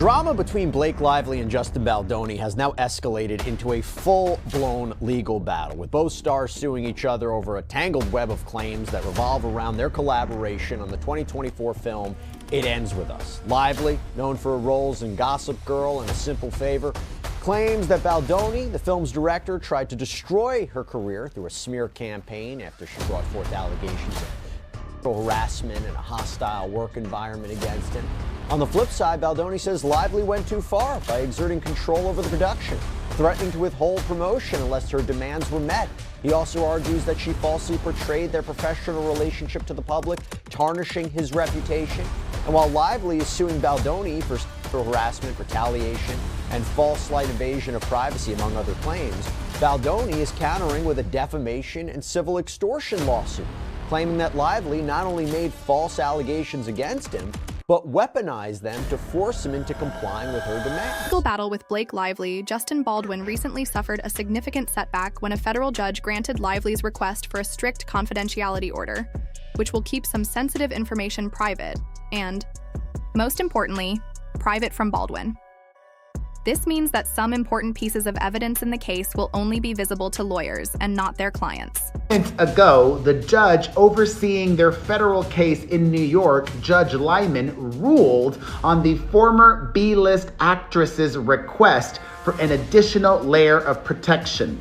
Drama between Blake Lively and Justin Baldoni has now escalated into a full-blown legal battle, with both stars suing each other over a tangled web of claims that revolve around their collaboration on the 2024 film It Ends With Us. Lively, known for her roles in Gossip Girl and A Simple Favor, claims that Baldoni, the film's director, tried to destroy her career through a smear campaign after she brought forth allegations of harassment and a hostile work environment against him. On the flip side, Baldoni says Lively went too far by exerting control over the production, threatening to withhold promotion unless her demands were met. He also argues that she falsely portrayed their professional relationship to the public, tarnishing his reputation. And while Lively is suing Baldoni for sexual harassment, retaliation, and false slight invasion of privacy, among other claims, Baldoni is countering with a defamation and civil extortion lawsuit, claiming that Lively not only made false allegations against him, but weaponized them to force him into complying with her demands. Legal battle with Blake Lively, Justin Baldwin recently suffered a significant setback when a federal judge granted Lively's request for a strict confidentiality order, which will keep some sensitive information private and, most importantly, private from Baldwin. This means that some important pieces of evidence in the case will only be visible to lawyers and not their clients. Months ago, the judge overseeing their federal case in New York, Judge Lyman, ruled on the former B-list actress's request for an additional layer of protection.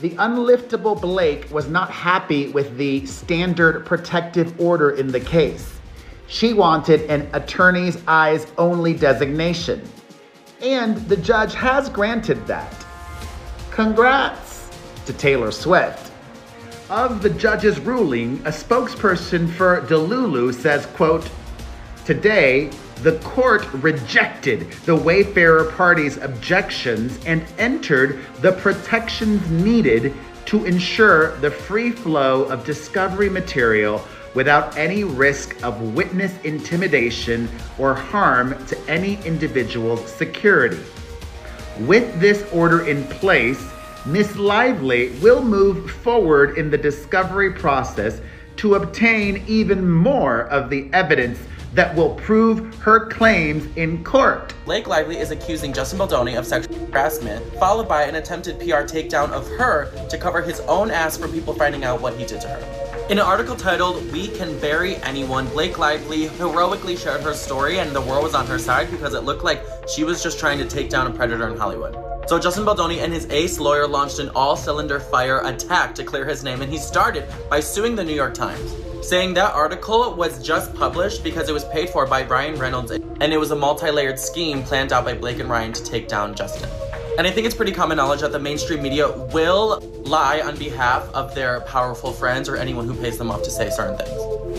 The unliftable Blake was not happy with the standard protective order in the case. She wanted an attorney's eyes only designation. And the judge has granted that. Congrats to Taylor Swift. Of the judge's ruling, a spokesperson for Delulu says, quote, "Today, the court rejected the Wayfarer party's objections and entered the protections needed to ensure the free flow of discovery material without any risk of witness intimidation or harm to any individual's security. With this order in place, Ms. Lively will move forward in the discovery process to obtain even more of the evidence that will prove her claims in court." Blake Lively is accusing Justin Baldoni of sexual harassment, followed by an attempted PR takedown of her to cover his own ass from people finding out what he did to her. In an article titled, "We Can Bury Anyone," Blake Lively heroically shared her story, and the world was on her side because it looked like she was just trying to take down a predator in Hollywood. So Justin Baldoni and his ace lawyer launched an all-cylinder fire attack to clear his name, and he started by suing the New York Times, saying that article was just published because it was paid for by Ryan Reynolds, and it was a multi-layered scheme planned out by Blake and Ryan to take down Justin. And I think it's pretty common knowledge that the mainstream media will lie on behalf of their powerful friends or anyone who pays them off to say certain things.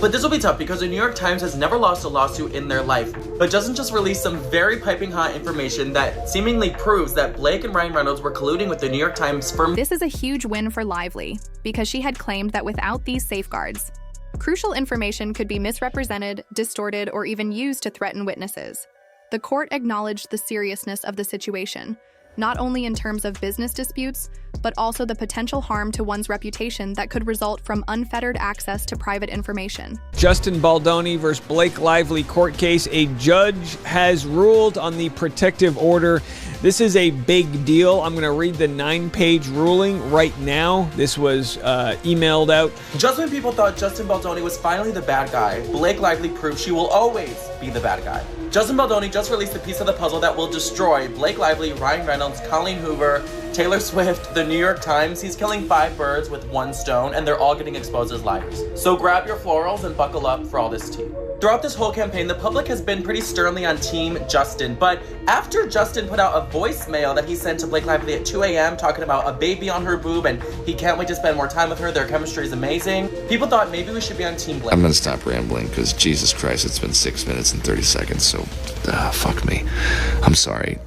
But this will be tough because the New York Times has never lost a lawsuit in their life, but doesn't just release some very piping hot information that seemingly proves that Blake and Ryan Reynolds were colluding with the New York Times for— This is a huge win for Lively because she had claimed that without these safeguards, crucial information could be misrepresented, distorted, or even used to threaten witnesses. The court acknowledged the seriousness of the situation, not only in terms of business disputes, but also the potential harm to one's reputation that could result from unfettered access to private information. Justin Baldoni versus Blake Lively court case. A judge has ruled on the protective order. This is a big deal. I'm going to read the 9-page ruling right now. This was emailed out. Just when people thought Justin Baldoni was finally the bad guy, Blake Lively proved she will always be the bad guy. Justin Baldoni just released a piece of the puzzle that will destroy Blake Lively, Ryan Reynolds, Colleen Hoover, Taylor Swift, the New York Times. He's killing 5 birds with 1 stone, and they're all getting exposed as liars. So grab your florals and buckle up for all this tea. Throughout this whole campaign, the public has been pretty sternly on Team Justin, but after Justin put out a voicemail that he sent to Blake Lively at 2 a.m. talking about a baby on her boob and he can't wait to spend more time with her, their chemistry is amazing, people thought maybe we should be on Team Blake. I'm gonna stop rambling because Jesus Christ, it's been 6 minutes and 30 seconds, so fuck me. I'm sorry.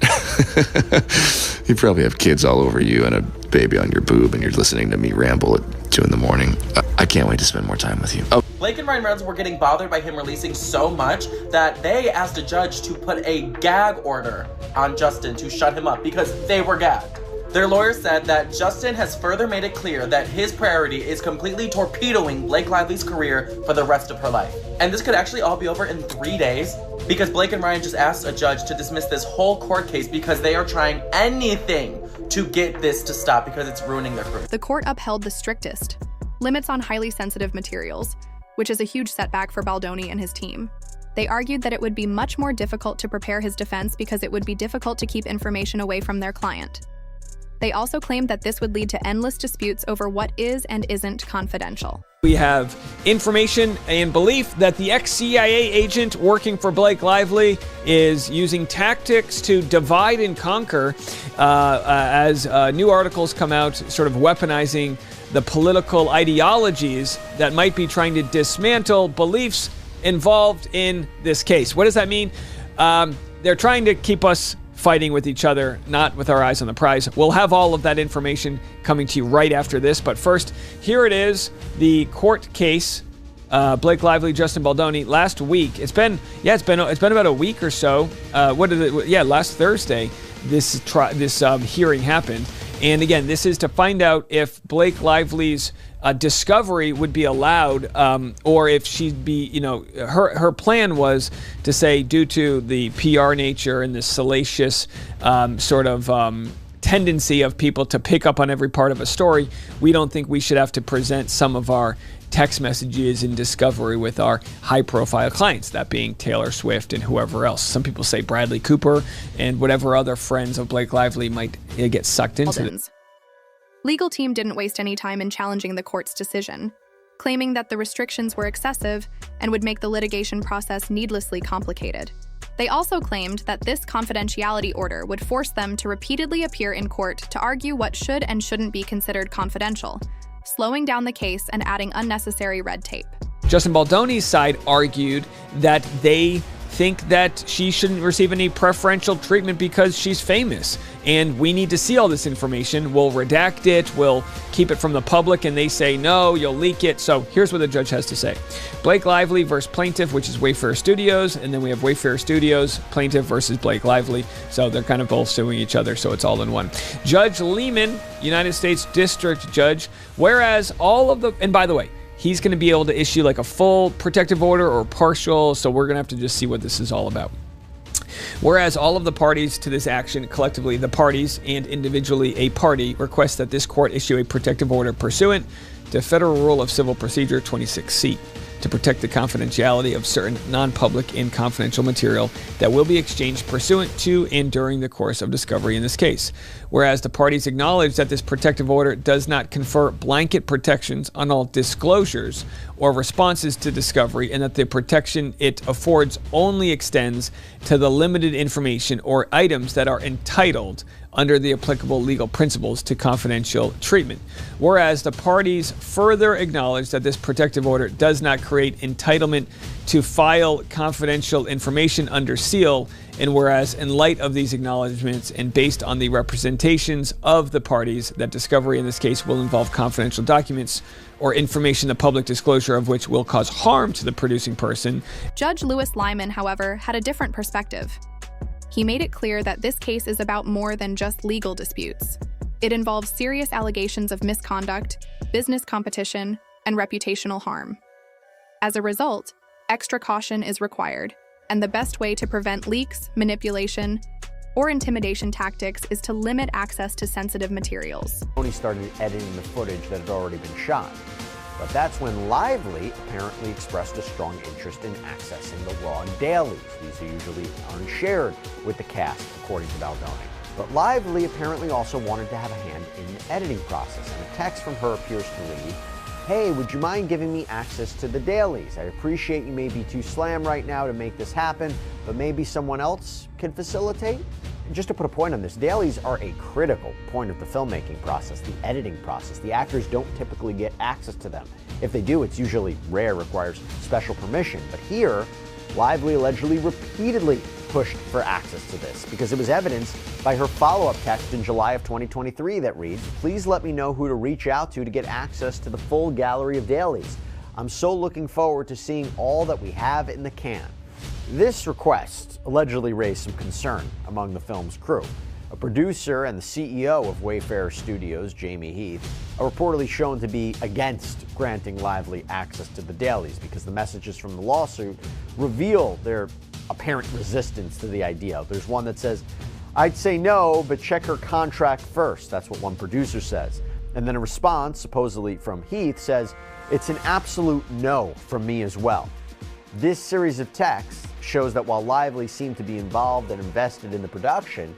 You probably have kids all over you and a baby on your boob and you're listening to me ramble at 2 in the morning. I can't wait to spend more time with you. Oh. Blake and Ryan Reynolds were getting bothered by him releasing so much that they asked a judge to put a gag order on Justin to shut him up because they were gagged. Their lawyer said that Justin has further made it clear that his priority is completely torpedoing Blake Lively's career for the rest of her life. And this could actually all be over in 3 days, because Blake and Ryan just asked a judge to dismiss this whole court case because they are trying anything to get this to stop because it's ruining their career. The court upheld the strictest limits on highly sensitive materials, which is a huge setback for Baldoni and his team. They argued that it would be much more difficult to prepare his defense because it would be difficult to keep information away from their client. They also claimed that this would lead to endless disputes over what is and isn't confidential. We have information and belief that the ex-CIA agent working for Blake Lively is using tactics to divide and conquer as new articles come out, sort of weaponizing the political ideologies that might be trying to dismantle beliefs involved in this case. What does that mean? They're trying to keep us fighting with each other, not with our eyes on the prize. We'll have all of that information coming to you right after this. But first, here it is, the court case. Blake Lively, Justin Baldoni. Last week, it's been about a week or so. Last Thursday, this hearing happened. And again, this is to find out if Blake Lively's discovery would be allowed, or if she'd be, her plan was to say, due to the PR nature and the salacious tendency of people to pick up on every part of a story, we don't think we should have to present some of our text messages in discovery with our high-profile clients, that being Taylor Swift and whoever else. Some people say Bradley Cooper and whatever other friends of Blake Lively might get sucked into it. Legal team didn't waste any time in challenging the court's decision, claiming that the restrictions were excessive and would make the litigation process needlessly complicated. They also claimed that this confidentiality order would force them to repeatedly appear in court to argue what should and shouldn't be considered confidential, slowing down the case and adding unnecessary red tape. Justin Baldoni's side argued that they think that she shouldn't receive any preferential treatment because she's famous, and we need to see all this information. We'll redact it, we'll keep it from the public, and they say, no, you'll leak it. So here's what the judge has to say. Blake Lively versus plaintiff, which is Wayfair Studios, and then we have Wayfair Studios, plaintiff versus Blake Lively. So they're kind of both suing each other, so it's all in one. Judge Lehman, United States District Judge, whereas all of the, and by the way, he's going to be able to issue like a full protective order or partial, so we're going to have to just see what this is all about. Whereas all of the parties to this action, collectively the parties and individually a party, request that this court issue a protective order pursuant to Federal Rule of Civil Procedure 26C to protect the confidentiality of certain non-public and confidential material that will be exchanged pursuant to and during the course of discovery in this case. Whereas the parties acknowledge that this protective order does not confer blanket protections on all disclosures or responses to discovery, and that the protection it affords only extends to the limited information or items that are entitled under the applicable legal principles to confidential treatment. Whereas the parties further acknowledge that this protective order does not create entitlement to file confidential information under seal, and whereas in light of these acknowledgments and based on the representations of the parties that discovery in this case will involve confidential documents or information the public disclosure of which will cause harm to the producing person. Judge Louis Lyman, however, had a different perspective. He made it clear that this case is about more than just legal disputes. It involves serious allegations of misconduct, business competition, and reputational harm. As a result, extra caution is required, and the best way to prevent leaks, manipulation, or intimidation tactics is to limit access to sensitive materials. Tony started editing the footage that had already been shot. But that's when Lively apparently expressed a strong interest in accessing the raw dailies. These usually aren't shared with the cast, according to Baldoni. But Lively apparently also wanted to have a hand in the editing process, and a text from her appears to read, "Hey, would you mind giving me access to the dailies? I appreciate you may be too slammed right now to make this happen, but maybe someone else can facilitate?" Just to put a point on this, dailies are a critical point of the filmmaking process, the editing process. The actors don't typically get access to them. If they do, it's usually rare, requires special permission. But here, Lively allegedly repeatedly pushed for access to this because it was evidenced by her follow-up text in July of 2023 that reads, "Please let me know who to reach out to get access to the full gallery of dailies. I'm so looking forward to seeing all that we have in the can." This request allegedly raised some concern among the film's crew. A producer and the CEO of Wayfarer Studios, Jamie Heath, are reportedly shown to be against granting Lively access to the dailies because the messages from the lawsuit reveal their apparent resistance to the idea. There's one that says, "I'd say no, but check her contract first." That's what one producer says. And then a response, supposedly from Heath, says, "It's an absolute no from me as well." This series of texts shows that while Lively seemed to be involved and invested in the production,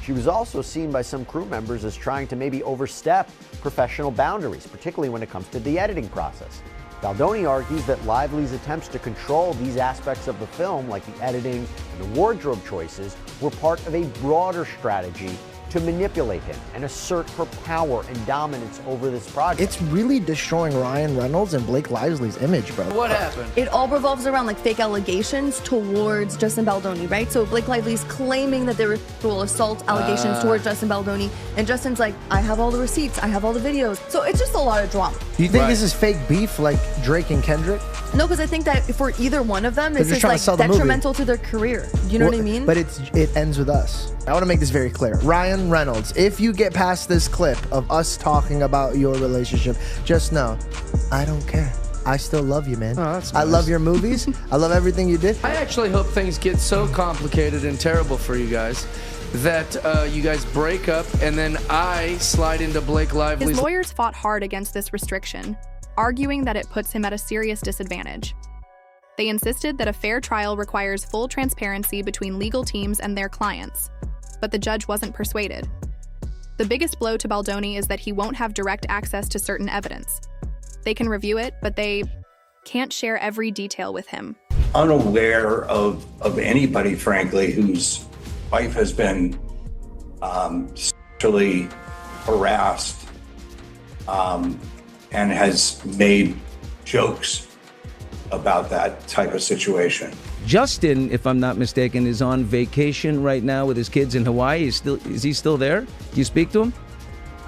she was also seen by some crew members as trying to maybe overstep professional boundaries, particularly when it comes to the editing process. Baldoni argues that Lively's attempts to control these aspects of the film, like the editing and the wardrobe choices, were part of a broader strategy to manipulate him and assert her power and dominance over this project. It's really destroying Ryan Reynolds and Blake Lively's image, bro. What happened? It all revolves around like fake allegations towards Justin Baldoni, right? So Blake Lively's claiming that there were sexual assault allegations towards Justin Baldoni, and Justin's like, I have all the receipts, I have all the videos. So it's just a lot of drama. Do you think this is fake beef like Drake and Kendrick? No, because I think that for either one of them, it's just like detrimental to their career. You know what I mean? But it ends with us. I want to make this very clear. Ryan Reynolds, if you get past this clip of us talking about your relationship, just know, I don't care. I still love you, man. Oh, that's I nice. love your movies. I love everything you did. I actually hope things get so complicated and terrible for you guys that you guys break up and then I slide into Blake Lively's. His lawyers fought hard against this restriction, arguing that it puts him at a serious disadvantage. They insisted that a fair trial requires full transparency between legal teams and their clients, but the judge wasn't persuaded. The biggest blow to Baldoni is that he won't have direct access to certain evidence. They can review it, but they can't share every detail with him. Unaware of anybody, frankly, whose wife has been sexually harassed and has made jokes about that type of situation. Justin, if I'm not mistaken, is on vacation right now with his kids in Hawaii. Is he still there? Do you speak to him?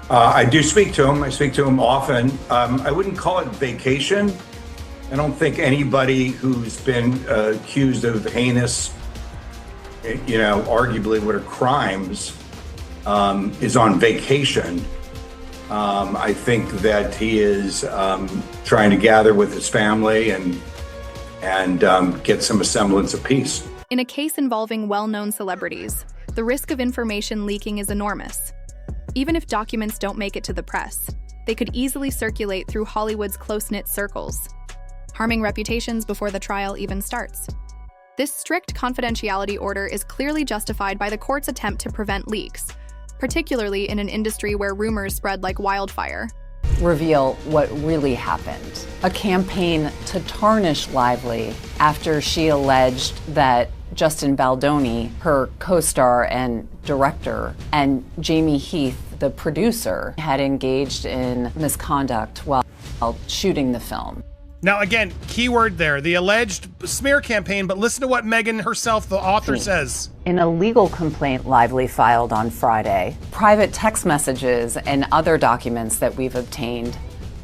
I do speak to him. I speak to him often. I wouldn't call it vacation. I don't think anybody who's been accused of heinous, arguably what are crimes, is on vacation. I think that he is trying to gather with his family and get some semblance of peace. In a case involving well-known celebrities, the risk of information leaking is enormous. Even if documents don't make it to the press, they could easily circulate through Hollywood's close-knit circles, harming reputations before the trial even starts. This strict confidentiality order is clearly justified by the court's attempt to prevent leaks, particularly in an industry where rumors spread like wildfire. Reveal what really happened. A campaign to tarnish Lively after she alleged that Justin Baldoni, her co-star and director, and Jamie Heath, the producer, had engaged in misconduct while shooting the film. Now, again, keyword there, the alleged smear campaign, but listen to what Megan herself, the author, says. In a legal complaint Lively filed on Friday, private text messages and other documents that we've obtained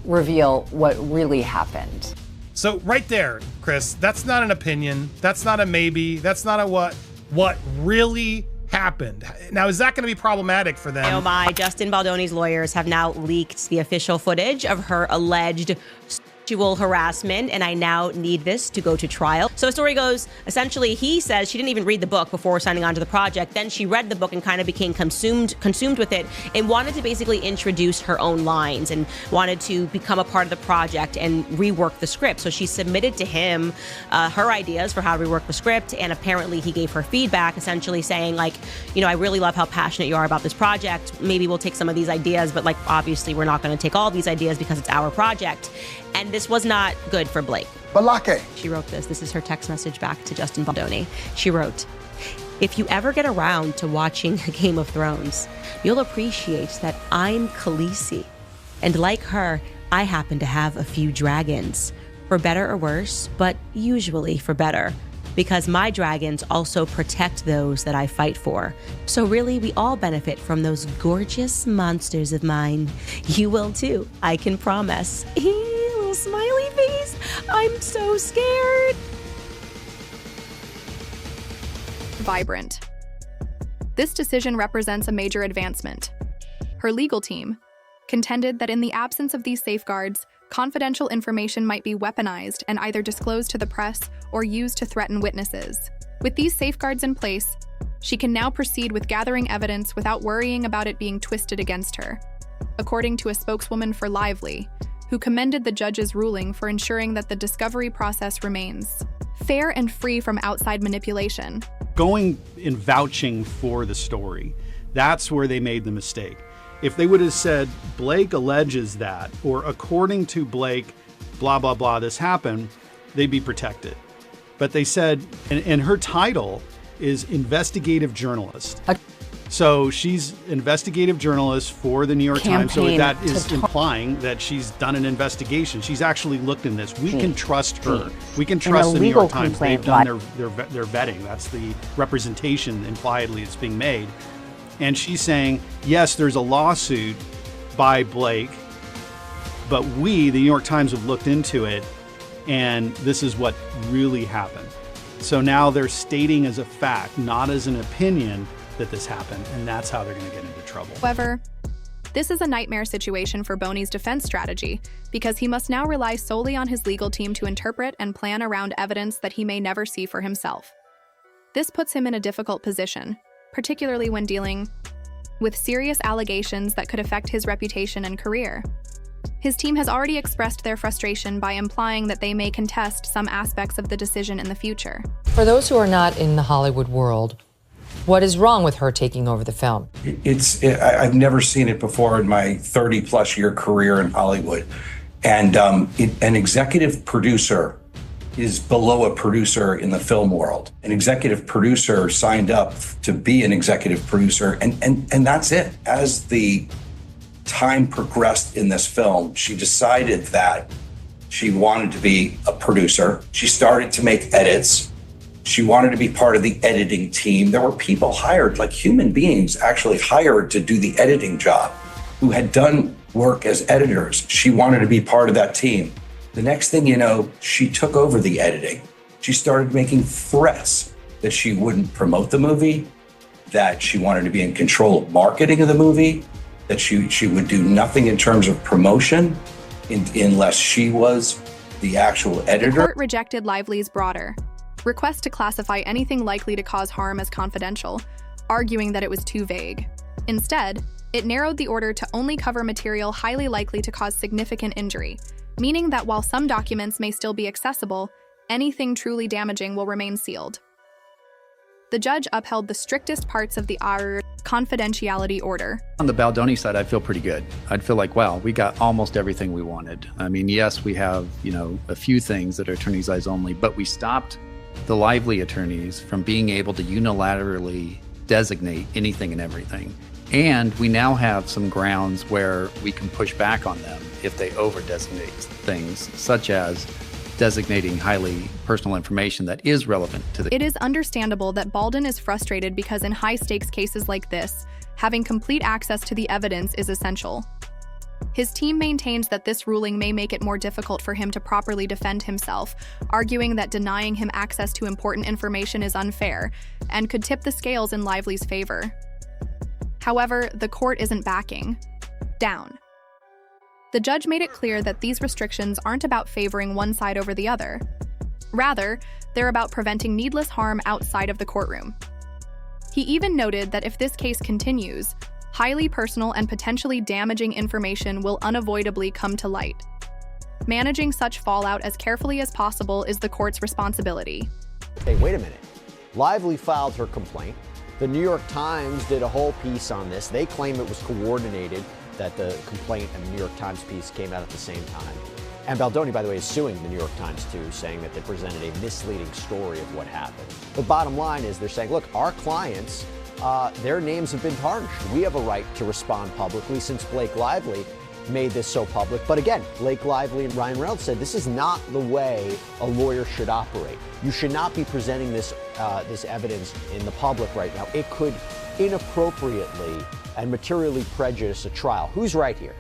reveal what really happened. So right there, Chris, that's not an opinion. That's not a maybe. That's not a what. What really happened. Now, is that going to be problematic for them? Oh my, Justin Baldoni's lawyers have now leaked the official footage of her alleged sexual harassment, and I now need this to go to trial. So the story goes, essentially, he says she didn't even read the book before signing on to the project. Then she read the book and kind of became consumed with it and wanted to basically introduce her own lines and wanted to become a part of the project and rework the script. So she submitted to him her ideas for how to rework the script, and apparently he gave her feedback, essentially saying, like, I really love how passionate you are about this project. Maybe we'll take some of these ideas, but like, obviously we're not going to take all these ideas because it's our project. And this was not good for Blake. Balake. She wrote this. This is her text message back to Justin Baldoni. She wrote, "If you ever get around to watching Game of Thrones, you'll appreciate that I'm Khaleesi. And like her, I happen to have a few dragons. For better or worse, but usually for better. Because my dragons also protect those that I fight for. So really, we all benefit from those gorgeous monsters of mine. You will too, I can promise." Little smiley face. I'm so scared. Vibrant. This decision represents a major advancement. Her legal team contended that in the absence of these safeguards, confidential information might be weaponized and either disclosed to the press or used to threaten witnesses. With these safeguards in place, she can now proceed with gathering evidence without worrying about it being twisted against her, according to a spokeswoman for Lively, who commended the judge's ruling for ensuring that the discovery process remains fair and free from outside manipulation. Going and vouching for the story, that's where they made the mistake. If they would have said, Blake alleges that, or according to Blake, blah, blah, blah, this happened, they'd be protected. But they said, and her title is investigative journalist. So she's investigative journalist for the New York Times. So that is implying that she's done an investigation. She's actually looked in this. We can trust her. We can trust the New York Times. They've done their vetting. That's the representation impliedly that's being made. And she's saying, yes, there's a lawsuit by Blake, but we, the New York Times, have looked into it, and this is what really happened. So now they're stating as a fact, not as an opinion, that this happened, and that's how they're going to get into trouble. However, this is a nightmare situation for Boney's defense strategy because he must now rely solely on his legal team to interpret and plan around evidence that he may never see for himself. This puts him in a difficult position, particularly when dealing with serious allegations that could affect his reputation and career. His team has already expressed their frustration by implying that they may contest some aspects of the decision in the future. For those who are not in the Hollywood world, what is wrong with her taking over the film? I've never seen it before in my 30-plus year career in Hollywood. And an executive producer is below a producer in the film world. An executive producer signed up to be an executive producer, and that's it. As the time progressed in this film, she decided that she wanted to be a producer. She started to make edits. She wanted to be part of the editing team. There were people hired, like human beings actually hired to do the editing job, who had done work as editors. She wanted to be part of that team. The next thing you know, she took over the editing. She started making threats that she wouldn't promote the movie, that she wanted to be in control of marketing of the movie, that she would do nothing in terms of promotion unless she was the actual editor. The court rejected Lively's broader request to classify anything likely to cause harm as confidential, arguing that it was too vague. Instead, it narrowed the order to only cover material highly likely to cause significant injury, meaning that while some documents may still be accessible, anything truly damaging will remain sealed. The judge upheld the strictest parts of the confidentiality order. On the Baldoni side, I feel pretty good. I'd feel like, wow, we got almost everything we wanted. I mean, yes, we have, a few things that are attorney's eyes only, but we stopped the Lively attorneys from being able to unilaterally designate anything and everything. And we now have some grounds where we can push back on them if they over-designate things, such as designating highly personal information that is relevant to the... It is understandable that Baldwin is frustrated because in high-stakes cases like this, having complete access to the evidence is essential. His team maintains that this ruling may make it more difficult for him to properly defend himself, arguing that denying him access to important information is unfair and could tip the scales in Lively's favor. However, the court isn't backing down. The judge made it clear that these restrictions aren't about favoring one side over the other. Rather, they're about preventing needless harm outside of the courtroom. He even noted that if this case continues, highly personal and potentially damaging information will unavoidably come to light. Managing such fallout as carefully as possible is the court's responsibility. Hey, wait a minute. Lively filed her complaint. The New York Times did a whole piece on this. They claim it was coordinated, that the complaint and the New York Times piece came out at the same time. And Baldoni, by the way, is suing the New York Times too, saying that they presented a misleading story of what happened. The bottom line is they're saying, look, our clients, their names have been tarnished. We have a right to respond publicly since Blake Lively made this so public. But again, Blake Lively and Ryan Reynolds said this is not the way a lawyer should operate. You should not be presenting this evidence in the public right now. It could inappropriately and materially prejudice a trial. Who's right here?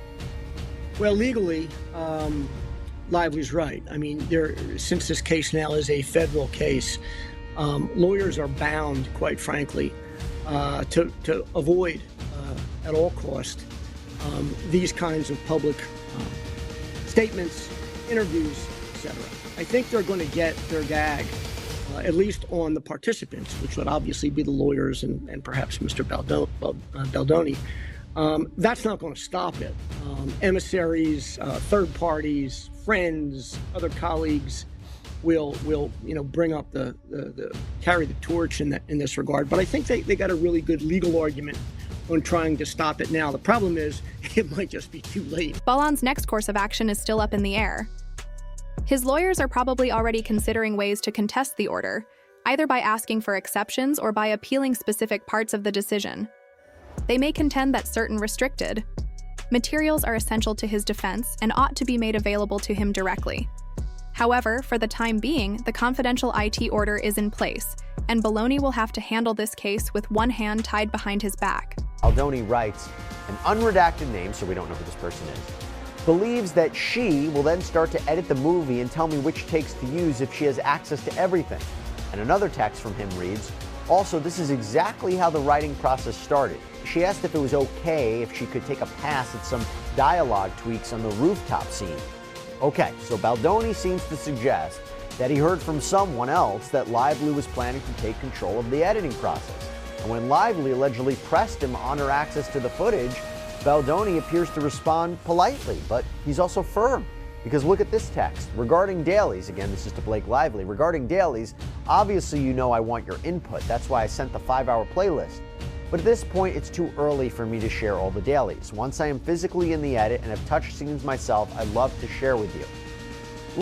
Well, legally, Lively's right. I mean, since this case now is a federal case, lawyers are bound, quite frankly, to avoid at all cost these kinds of public statements, interviews, etc. I think they're going to get their gag, at least on the participants, which would obviously be the lawyers and perhaps Mr. Baldoni. That's not going to stop it. Emissaries, third parties, friends, other colleagues will bring up carry the torch in this regard. But I think they got a really good legal argument on trying to stop it now. The problem is it might just be too late. Baldoni's next course of action is still up in the air. His lawyers are probably already considering ways to contest the order, either by asking for exceptions or by appealing specific parts of the decision. They may contend that certain restricted materials are essential to his defense and ought to be made available to him directly. However, for the time being, the Confidentiality order is in place, and Baldoni will have to handle this case with one hand tied behind his back. Baldoni writes, an unredacted name, so we don't know who this person is, believes that she will then start to edit the movie and tell me which takes to use if she has access to everything. And another text from him reads, also, this is exactly how the writing process started. She asked if it was okay if she could take a pass at some dialogue tweaks on the rooftop scene. Okay, so Baldoni seems to suggest that he heard from someone else that Lively was planning to take control of the editing process. And when Lively allegedly pressed him on her access to the footage, Baldoni appears to respond politely, but he's also firm. Because look at this text. Regarding dailies, again, this is to Blake Lively, regarding dailies, obviously you know I want your input. That's why I sent the 5-hour playlist. But at this point, it's too early for me to share all the dailies. Once I am physically in the edit and have touched scenes myself, I'd love to share with you.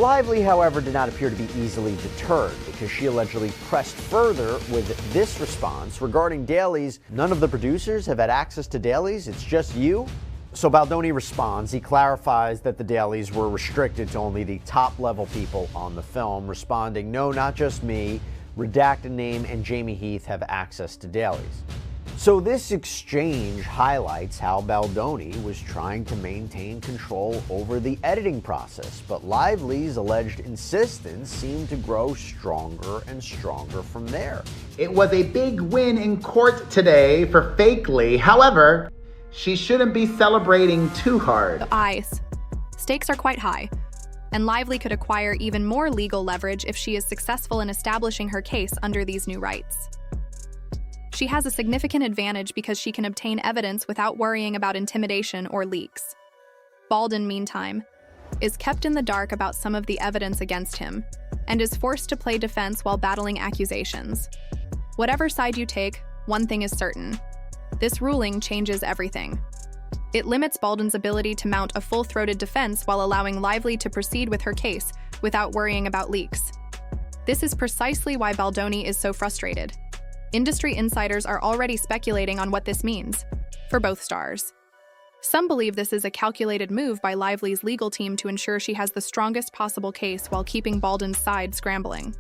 Lively, however, did not appear to be easily deterred because she allegedly pressed further with this response. Regarding dailies, none of the producers have had access to dailies, it's just you? So Baldoni responds. He clarifies that the dailies were restricted to only the top-level people on the film, responding, no, not just me, redacted name and Jamie Heath have access to dailies. So this exchange highlights how Baldoni was trying to maintain control over the editing process, but Lively's alleged insistence seemed to grow stronger and stronger from there. It was a big win in court today for Fakely. However, she shouldn't be celebrating too hard. Eyes. Stakes are quite high, and Lively could acquire even more legal leverage if she is successful in establishing her case under these new rights. She has a significant advantage because she can obtain evidence without worrying about intimidation or leaks. Baldwin, meantime, is kept in the dark about some of the evidence against him, and is forced to play defense while battling accusations. Whatever side you take, one thing is certain. This ruling changes everything. It limits Baldwin's ability to mount a full-throated defense while allowing Lively to proceed with her case without worrying about leaks. This is precisely why Baldoni is so frustrated. Industry insiders are already speculating on what this means for both stars. Some believe this is a calculated move by Lively's legal team to ensure she has the strongest possible case while keeping Baldwin's side scrambling.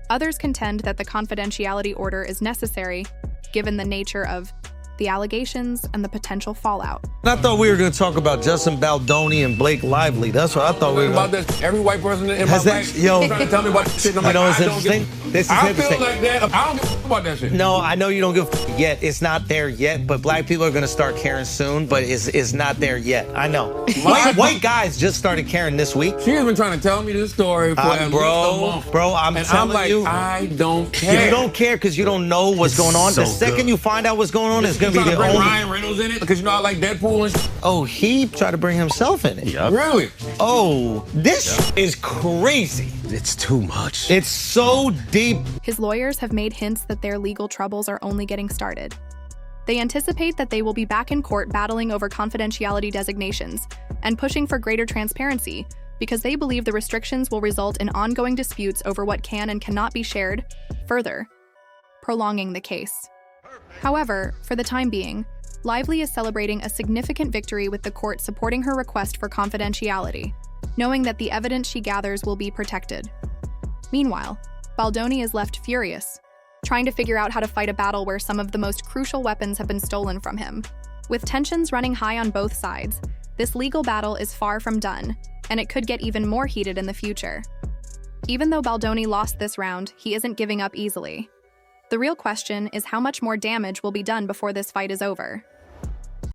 Others contend that the confidentiality order is necessary, given the nature of the allegations and the potential fallout. I thought we were going to talk about Justin Baldoni and Blake Lively. That's what I thought we were about going this. Every white person in my life trying to tell me about this shit. I'm like, it's interesting. This is I interesting. feel like that. I don't give a about that shit. No, I know you don't give a yet. It's not there yet, but black people are going to start caring soon, but it's not there yet. I know. White guys just started caring this week. She has been trying to tell me this story for at least a month. Bro, I'm telling you. I don't care. You don't care because you don't know what's going on. The second you find out what's going on, it's going to be the only... Ryan Reynolds in it because you know I like Deadpool and shit. Oh, he tried to bring himself in it. Yep. Really? Oh, this is crazy. It's too much. It's so deep. His lawyers have made hints that their legal troubles are only getting started. They anticipate that they will be back in court battling over confidentiality designations and pushing for greater transparency because they believe the restrictions will result in ongoing disputes over what can and cannot be shared, further prolonging the case. However, for the time being, Lively is celebrating a significant victory with the court supporting her request for confidentiality, knowing that the evidence she gathers will be protected. Meanwhile, Baldoni is left furious, trying to figure out how to fight a battle where some of the most crucial weapons have been stolen from him. With tensions running high on both sides, this legal battle is far from done, and it could get even more heated in the future. Even though Baldoni lost this round, he isn't giving up easily. The real question is how much more damage will be done before this fight is over.